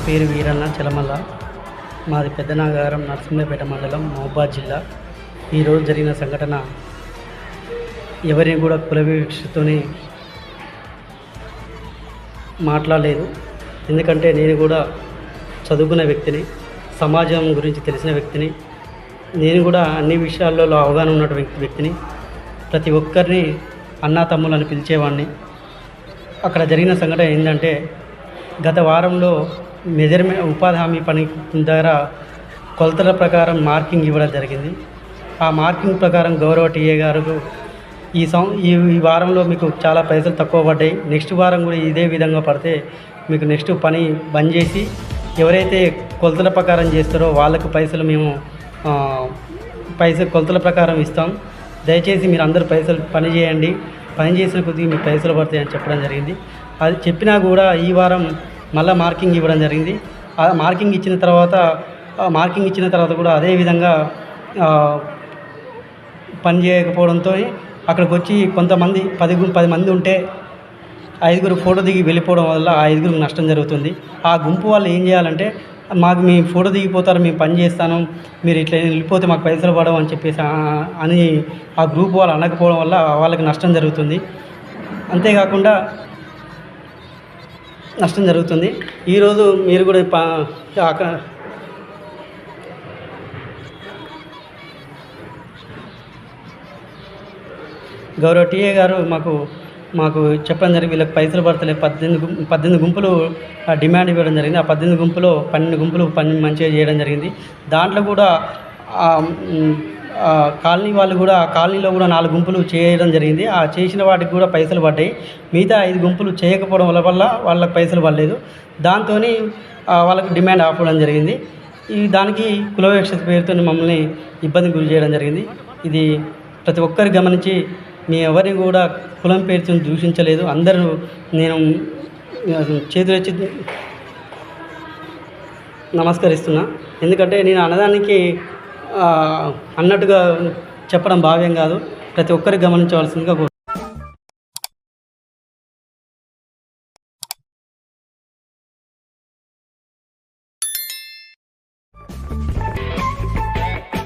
పేరు వీరన్న చలమల్ల. మాది పెద్దనాగారం నరసింహపేట మండలం మహబూబాద్ జిల్లా. ఈరోజు జరిగిన సంఘటన ఎవరిని కూడా కుల వివక్షతోని మాట్లాడలేదు. ఎందుకంటే నేను కూడా చదువుకున్న వ్యక్తిని, సమాజం గురించి తెలిసిన వ్యక్తిని, నేను కూడా అన్ని విషయాల్లో అవగాహన ఉన్న వ్యక్తిని. ప్రతి ఒక్కరిని అన్నా తమ్ములని పిలిచేవాడిని. అక్కడ జరిగిన సంఘటన ఏంటంటే, గత వారంలో ఉపాధి హామీ పని దగ్గర కొలతల ప్రకారం మార్కింగ్ ఇవ్వడం జరిగింది. ఆ మార్కింగ్ ప్రకారం గౌరవ టీఏ గారు ఈ వారంలో మీకు చాలా పైసలు తక్కువ పడ్డాయి, నెక్స్ట్ వారం కూడా ఇదే విధంగా పడితే మీకు నెక్స్ట్ పని బంద్ చేసి ఎవరైతే కొలతల ప్రకారం చేస్తారో వాళ్ళకు పైసలు మేము కొలతల ప్రకారం ఇస్తాం, దయచేసి మీరు అందరూ పైసలు పని చేయండి, పని చేసిన కొద్దిగా మీకు పైసలు పడతాయి అని చెప్పడం జరిగింది. అది చెప్పినా కూడా ఈ వారం మళ్ళీ మార్కింగ్ ఇవ్వడం జరిగింది. ఆ మార్కింగ్ ఇచ్చిన తర్వాత కూడా అదేవిధంగా పని చేయకపోవడంతో అక్కడికి వచ్చి కొంతమంది 10 మంది ఉంటే 5 ఫోటో దిగి వెళ్ళిపోవడం వల్ల ఆ 5 నష్టం జరుగుతుంది. ఆ గుంపు వాళ్ళు ఏం చేయాలంటే, మాకు మీ ఫోటో దిగిపోతారు, మేము పని చేస్తాను, మీరు ఇట్లా వెళ్ళిపోతే మాకు పైసలు పడవు అని చెప్పేసి అని ఆ గ్రూప్ వాళ్ళు అనకపోవడం వల్ల వాళ్ళకి నష్టం జరుగుతుంది. అంతేకాకుండా నష్టం జరుగుతుంది. ఈరోజు మీరు కూడా గౌరవ టీఏ గారు మాకు చెప్పడం జరిగింది, వీళ్ళకి పైసలు పడతలేదు. 18 గుంపులు డిమాండ్ ఇవ్వడం జరిగింది. ఆ 18 గుంపులో 12 గుంపులు పని మంచిగా చేయడం జరిగింది. దాంట్లో కూడా కాలనీ వాళ్ళు కూడా కాలనీలో కూడా 4 గుంపులు చేయడం జరిగింది. ఆ చేసిన వాటికి కూడా పైసలు పడ్డాయి. మిగతా 5 గుంపులు చేయకపోవడం వల్ల వాళ్ళకి పైసలు పడలేదు. దాంతో వాళ్ళకి డిమాండ్ ఆపడం జరిగింది. దానికి కుల వివక్షత పేరుతో మమ్మల్ని ఇబ్బంది గురి చేయడం జరిగింది. ఇది ప్రతి ఒక్కరు గమనించి, మీ ఎవరిని కూడా కులం పేరుతో దూషించలేదు. అందరూ నేను చేతులెత్తి నమస్కరిస్తున్నా. ఎందుకంటే నేను అన్నదానికి అన్నట్టుగా చెప్పడం భావ్యం కాదు. ప్రతి ఒక్కరికి గమనించవలసిందిగా